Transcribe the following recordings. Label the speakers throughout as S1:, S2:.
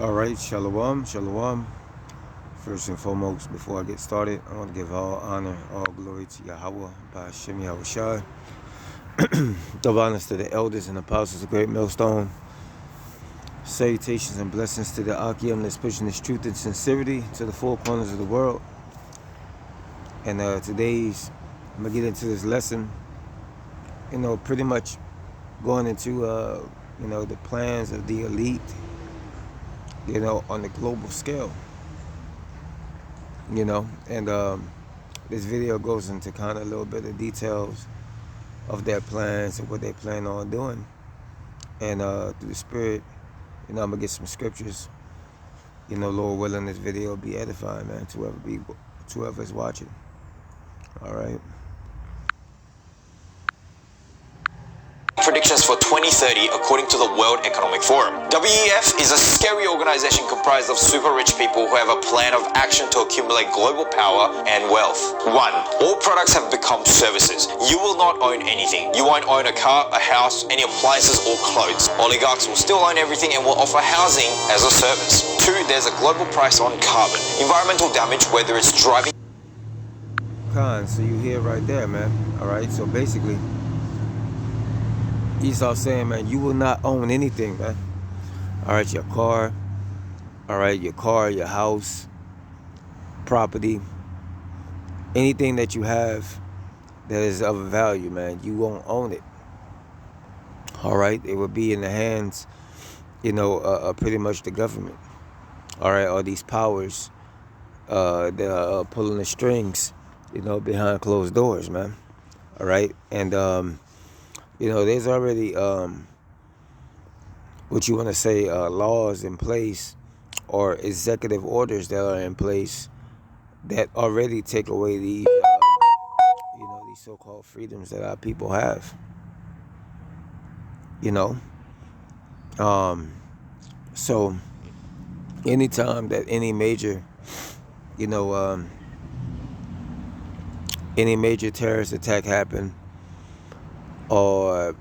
S1: All right, shalom, shalom. First and foremost, before I get started, I want to give all honor, all glory to Yahweh, by Hashem Yahushai. Double honors to the elders and apostles of Great Millstone. Salutations and blessings to the Akim that's pushing this truth and sincerity to the four corners of the world. And I'm going to get into this lesson, pretty much going into, the plans of the elite, on the global scale. And this video goes into kind of a little bit of details of their plans and what they plan on doing. And through the Spirit, I'm going to get some scriptures. Lord willing, this video will be edifying, man, to whoever's watching. All right.
S2: Predictions for 2030 according to the World Economic Forum. WEF is a scary organization comprised of super rich people who have a plan of action to accumulate global power and wealth. 1. All products have become services. You will not own anything. You won't own a car, a house, any appliances or clothes. Oligarchs will still own everything and will offer housing as a service. 2. There's a global price on carbon. Environmental damage, whether it's driving.
S1: So you hear right there, man. All right. So basically, Esau saying, man, you will not own anything, man. All right, your car, your house, property, anything that you have that is of value, man, you won't own it. All right, it will be in the hands, pretty much the government. All right, all these powers that are pulling the strings, behind closed doors, man. All right, and there's already, laws in place or executive orders that are in place that already take away these so-called freedoms that our people have. So anytime that any major terrorist attack happen, or a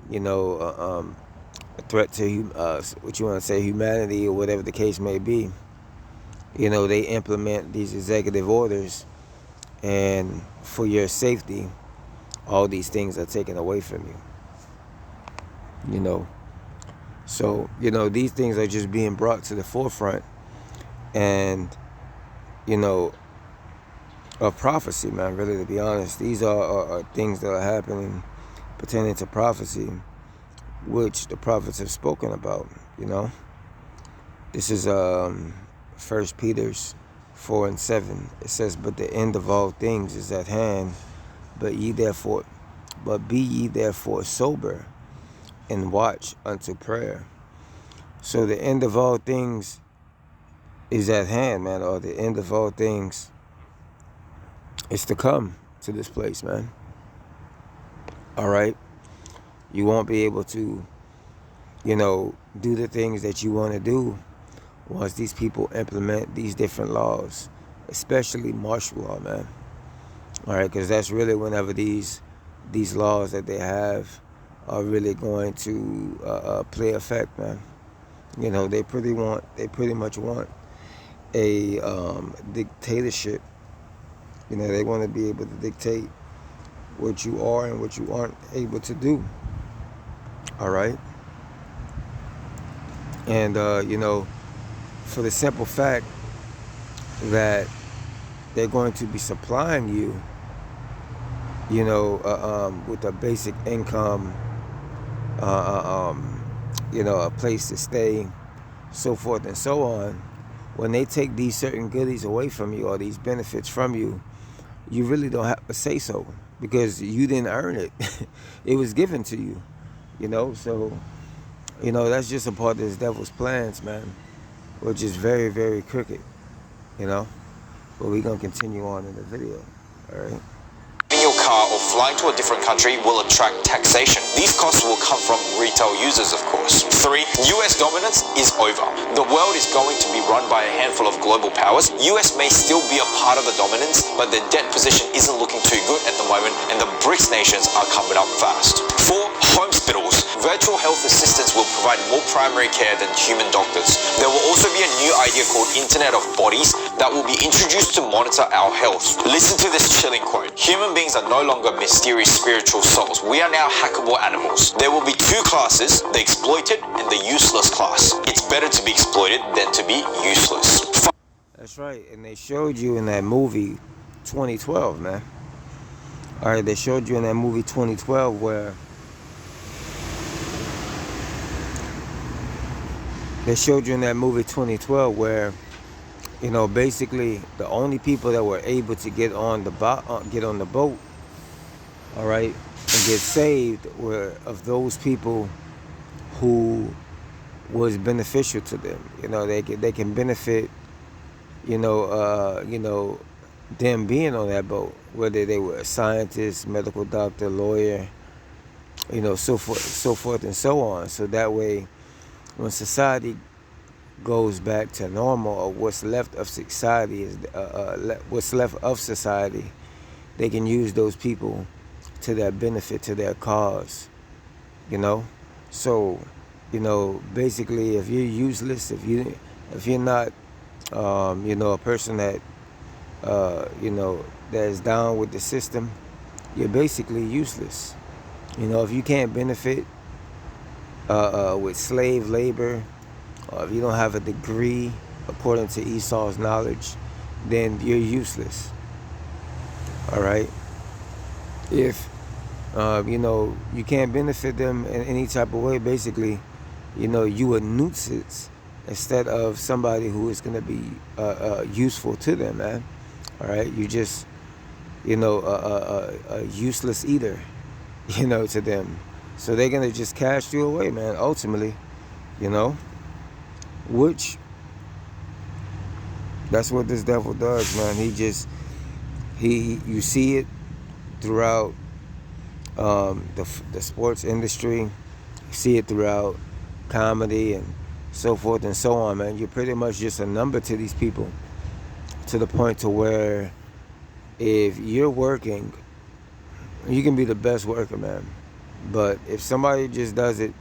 S1: threat to humanity, or whatever the case may be, they implement these executive orders, and for your safety, all these things are taken away from you. So these things are just being brought to the forefront, and of prophecy, man. Really, to be honest, these are things that are happening pertaining to prophecy, which the prophets have spoken about. This is 1 Peter 4:7. It says, "But the end of all things is at hand. But be ye therefore sober, and watch unto prayer." So the end of all things is at hand, man. Or the end of all things is to come to this place, man. All right, you won't be able to, do the things that you want to do once these people implement these different laws, especially martial law, man. All right, because that's really whenever these laws that they have are really going to play effect, man. They pretty much want a dictatorship. They want to be able to dictate what you are and what you aren't able to do. All right. And for the simple fact that they're going to be supplying you, with a basic income, a place to stay, so forth and so on. When they take these certain goodies away from you, or these benefits from you, you really don't have to say so, because you didn't earn it. It was given to you, so that's just a part of this devil's plans, man, which is very, very crooked, but we're gonna continue on in the video. All right.
S2: Your car or flying to a different country will attract taxation. These costs will come from retail users, of course. 3. US dominance is over. The world is going to be run by a handful of global powers. US may still be a part of the dominance, but their debt position isn't looking too good at the moment, and the BRICS nations are coming up fast. 4. Hospitals Virtual health assistants will provide more primary care than human doctors. There will also be a new idea called Internet of Bodies that will be introduced to monitor our health. Listen to this chilling quote. Human beings are no longer mysterious spiritual souls. We are now hackable animals. There will be two classes, the exploited and the useless class. It's better to be exploited than to be useless.
S1: That's right, and they showed you in that movie 2012, man. All right, they showed you in that movie 2012 where you know, basically the only people that were able to get on the boat, all right, and get saved were of those people who was beneficial to them. You know, they can benefit. You know, them being on that boat, whether they were a scientist, medical doctor, lawyer, you know, so forth and so on. So that way, when society goes back to normal, or what's left of society they can use those people to their benefit, to their cause. You know, so you know, basically, if you're useless, if you're not you know, a person that you know, that is down with the system, you're basically useless. You know, if you can't benefit with slave labor, or if you don't have a degree according to Esau's knowledge, then you're useless. All right. If you know, you can't benefit them in any type of way, basically, you know, you a nuisance instead of somebody who is going to be useful to them, man. All right, you just, you know, a useless eater, you know, to them. So they're going to just cast you away, man, ultimately, you know, which that's what this devil does, man. You see it throughout the sports industry. You see it throughout comedy and so forth and so on, man. You're pretty much just a number to these people, to the point to where if you're working, you can be the best worker, man. But if somebody just does it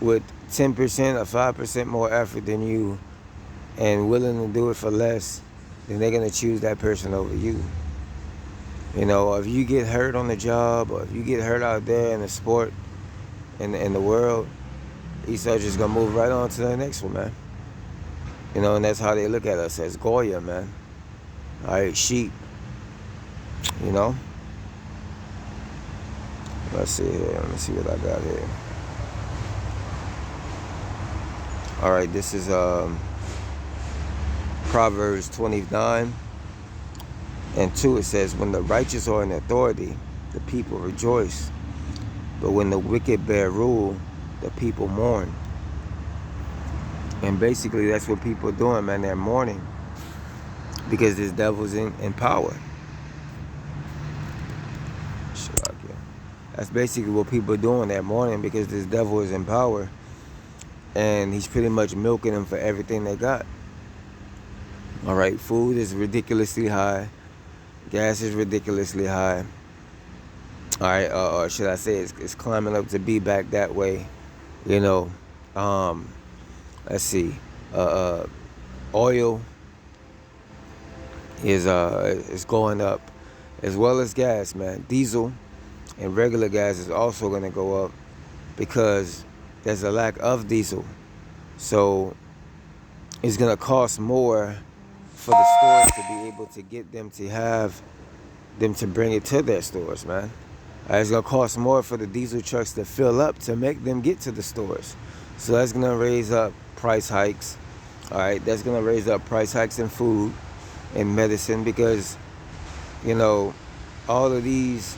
S1: with 10% or 5% more effort than you and willing to do it for less, then they're going to choose that person over you. You know, if you get hurt on the job, or if you get hurt out there in the sport, in the world, Esau's just gonna move right on to the next one, man. You know, and that's how they look at us, as Goya, man. All right, sheep. You know. Let's see here. Let me see what I got here. All right, this is Proverbs 29:2. It says, "When the righteous are in authority, the people rejoice. But when the wicked bear rule, the people mourn." And basically, that's what people are doing, man. They're mourning because this devil's in power. That's basically what people are doing. They're mourning because this devil is in power, and he's pretty much milking them for everything they got. All right, food is ridiculously high. Gas is ridiculously high. All right, or should I say it's climbing up to be back that way. You know, let's see, oil is going up, as well as gas, man. Diesel and regular gas is also going to go up because there's a lack of diesel. So it's going to cost more for the stores to be able to get them to have them to bring it to their stores, man. It's going to cost more for the diesel trucks to fill up to make them get to the stores. So that's going to raise up price hikes. All right, that's going to raise up price hikes in food and medicine because, you know, all of these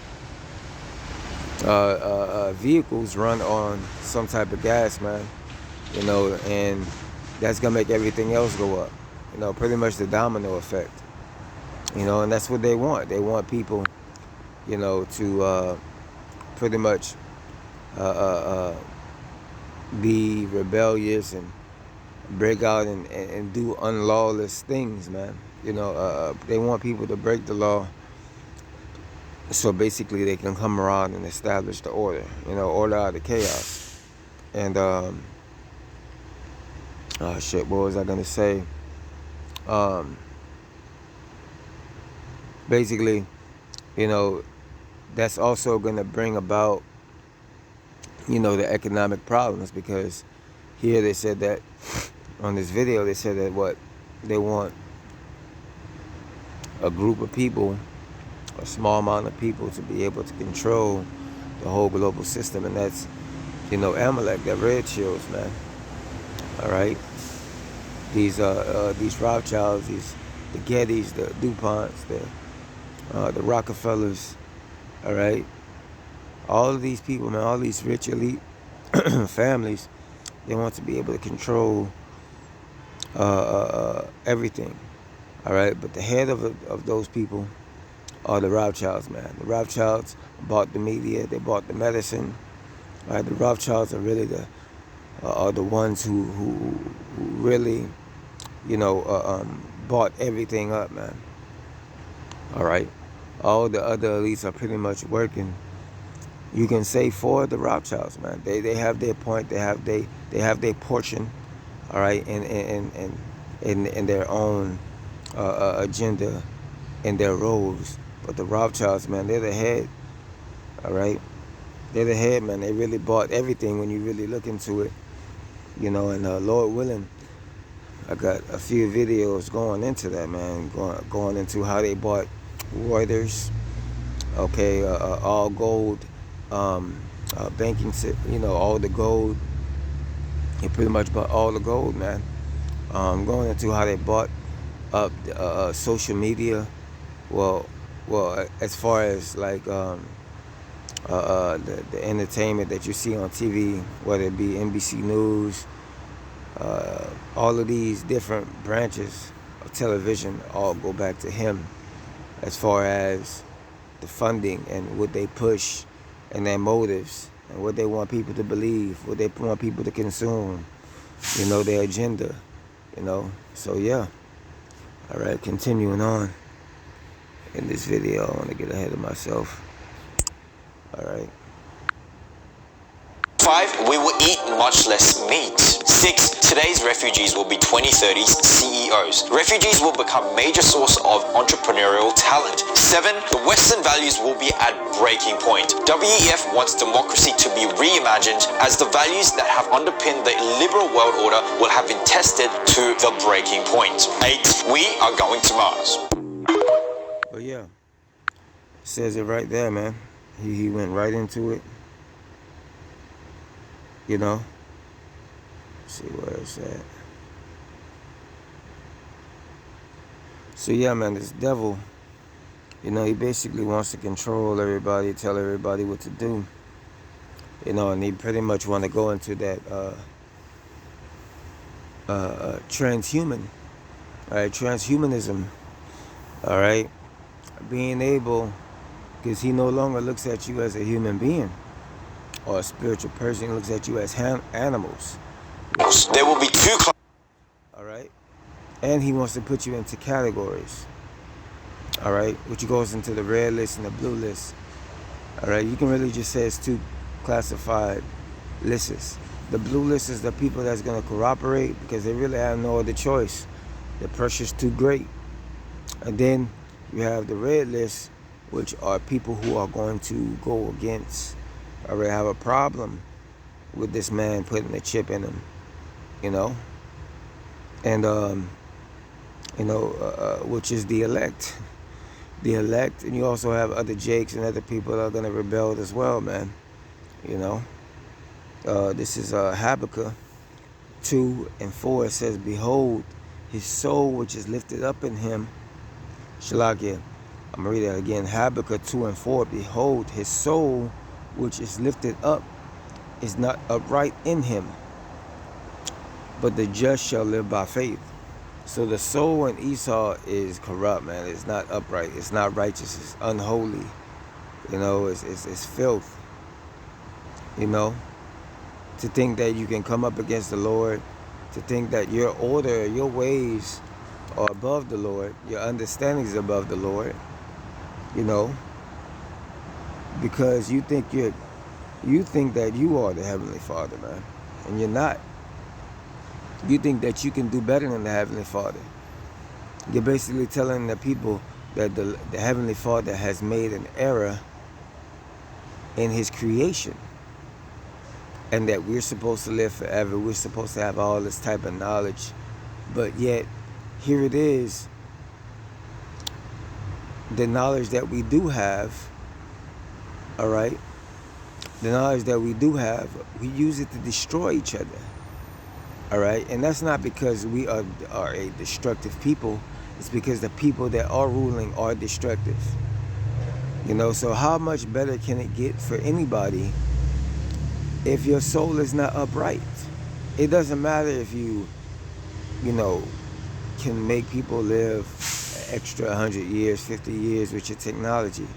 S1: vehicles run on some type of gas, man. You know, and that's going to make everything else go up. You know, pretty much the domino effect. You know, and that's what they want. They want people, you know, to pretty much be rebellious and break out and do unlawless things, man. You know, they want people to break the law so basically they can come around and establish the order, order out of chaos. And oh shit, what was I gonna say? Basically, that's also gonna bring about, the economic problems, because here they said that on this video they said that what they want a group of people, a small amount of people, to be able to control the whole global system, and that's Amalek, that Red Shills, man. All right, these Rothschilds, the Gettys, the DuPonts, the Rockefellers. All right, all of these people, man, all these rich elite families, they want to be able to control everything. All right, but the head of those people are the Rothschilds, man. The Rothschilds bought the media, they bought the medicine. All right, the Rothschilds are really are the ones who really, bought everything up, man. All right, all the other elites are pretty much working, you can say, for the Rothschilds, man. They have their point, they have their portion, all right, in their own agenda, in their roles. But the Rothschilds, man, they're the head, all right. They're the head, man. They really bought everything when you really look into it, and Lord willing, I got a few videos going into that, man, going into how they bought Reuters, okay, all gold, banking, all the gold. They pretty much bought all the gold, man. Going into how they bought up social media. Well, as far as like the entertainment that you see on TV, whether it be NBC News, all of these different branches of television all go back to him, as far as the funding and what they push and their motives and what they want people to believe, what they want people to consume, their agenda, So yeah, all right, continuing on in this video, I want to get ahead of myself. All right.
S2: 5. We will eat much less meat. 6. Today's refugees will be 2030's CEOs. Refugees will become major source of entrepreneurial talent. 7. The Western values will be at breaking point. WEF wants democracy to be reimagined, as the values that have underpinned the liberal world order will have been tested to the breaking point. 8. We are going to Mars.
S1: But yeah, says it right there, man. He went right into it. Let's see where it's at. So yeah, man, this devil, he basically wants to control everybody, tell everybody what to do, and he pretty much want to go into that transhuman, all right, transhumanism, all right, being able, because he no longer looks at you as a human being or a spiritual person. He looks at you as animals.
S2: There will be 2
S1: all right, and he wants to put you into categories, all right, which goes into the red list and the blue list. All right, you can really just say it's 2 classified lists. The blue list is the people that's going to cooperate because they really have no other choice. The pressure's too great. And then you have the red list, which are people who are going to go against, or have a problem with this man putting a chip in him, and which is the elect. The elect, and you also have other Jakes and other people that are going to rebel as well, man. This is Habakkuk 2 and 4. It says, "Behold, his soul which is lifted up in him." Shalakia, I'm going to read that again. Habakkuk 2 and 4. "Behold, his soul which is lifted up is not upright in him, but the just shall live by faith." So the soul in Esau is corrupt, man. It's not upright. It's not righteous. It's unholy. It's filth. To think that you can come up against the Lord, to think that your order, your ways are above the Lord, your understanding is above the Lord, because you think that you are the Heavenly Father, man, and you're not. You think that you can do better than the Heavenly Father. You're basically telling the people that the Heavenly Father has made an error in His creation, and that we're supposed to live forever. We're supposed to have all this type of knowledge, but yet here it is. The knowledge that we do have, all right, the knowledge that we do have, we use it to destroy each other, all right? And that's not because we are a destructive people. It's because the people that are ruling are destructive. You know, so how much better can it get for anybody if your soul is not upright? It doesn't matter if you know, can make people live an extra 100 years, 50 years with your technology.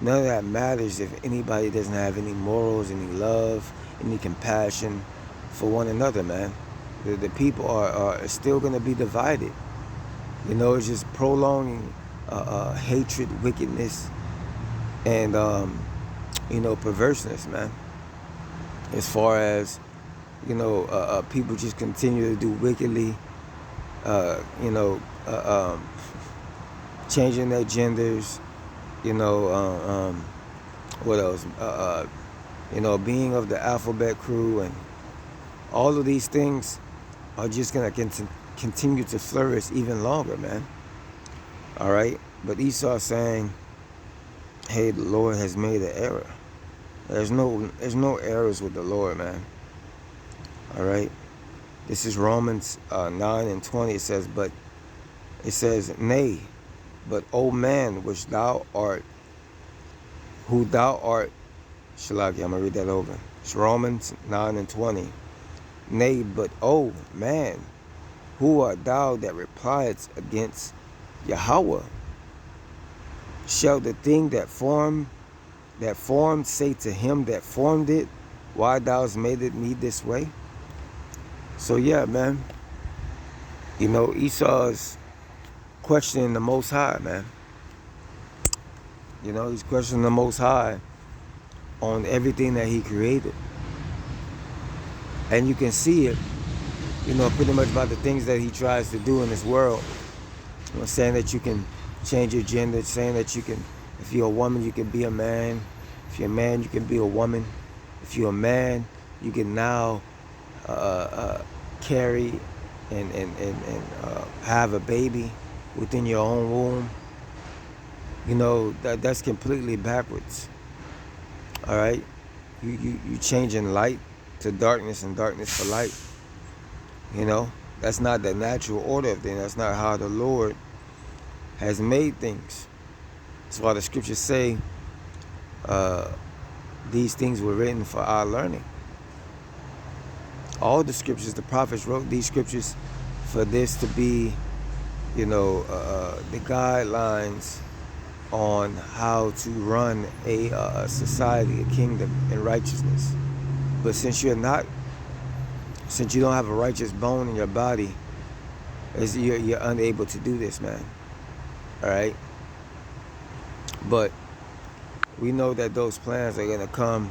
S1: None of that matters if anybody doesn't have any morals, any love, any compassion for one another, man. The people are still going to be divided. You know, it's just prolonging hatred, wickedness, and, you know, perverseness, man. As far as, you know, people just continue to do wickedly, you know, changing their genders, you know, what else? You know, being of the alphabet crew, and all of these things are just going to continue to flourish even longer, man. All right? But Esau saying, hey, the Lord has made an error. There's no errors with the Lord, man. All right? This is Romans 9:20. It says, nay, but O man, which thou art, who thou art, Shalaki, I'm going to read that over. It's Romans 9:20. Nay, but O man, who art thou that repliest against Yahweh? Shall the thing that formed say to him that formed it, why thou hast made it me this way? So yeah, man, you know, Esau's questioning the Most High, man. You know, he's questioning the Most High on everything that He created. And you can see it, you know, pretty much by the things that he tries to do in this world. You know, saying that you can change your gender, saying that you can, if you're a woman, you can be a man. If you're a man, you can be a woman. If you're a man, you can now carry and have a baby within your own womb. You know, that's completely backwards. All right? You changing light to darkness and darkness for light. You know, that's not the natural order of things. That's not how the Lord has made things. That's why the scriptures say these things were written for our learning. All the scriptures, the prophets wrote these scriptures for this to be, you know, the guidelines on how to run a society, a kingdom in righteousness. But since you don't have a righteous bone in your body, you're unable to do this, man. All right? But we know that those plans are going to come,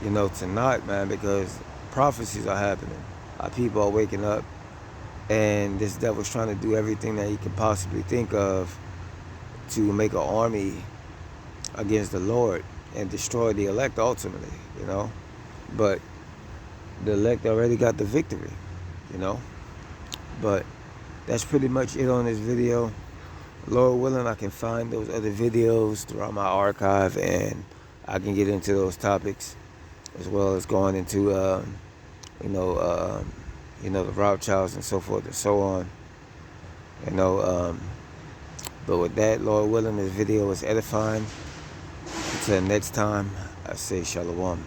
S1: you know, to naught, man, because prophecies are happening. Our people are waking up, and this devil's trying to do everything that he could possibly think of to make an army against the Lord and destroy the elect ultimately, you know. But the elect already got the victory, you know. But that's pretty much it on this video. Lord willing, I can find those other videos throughout my archive, and I can get into those topics, as well as going into, you know, the Rothschilds and so forth and so on. You know, but with that, Lord willing, this video was edifying. Until next time, I say shalom.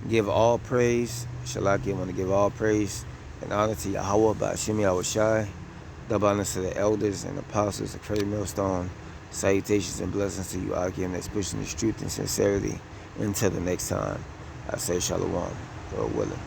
S1: Give all praise, Shalaki, I want to give all praise and honor to Yahweh, Ba'ashim Yahushai, double honors to the elders and apostles of Crazy Millstone. Salutations and blessings to you, Akim, that's pushing this truth and sincerity. Until the next time, I say shalom, Lord willing.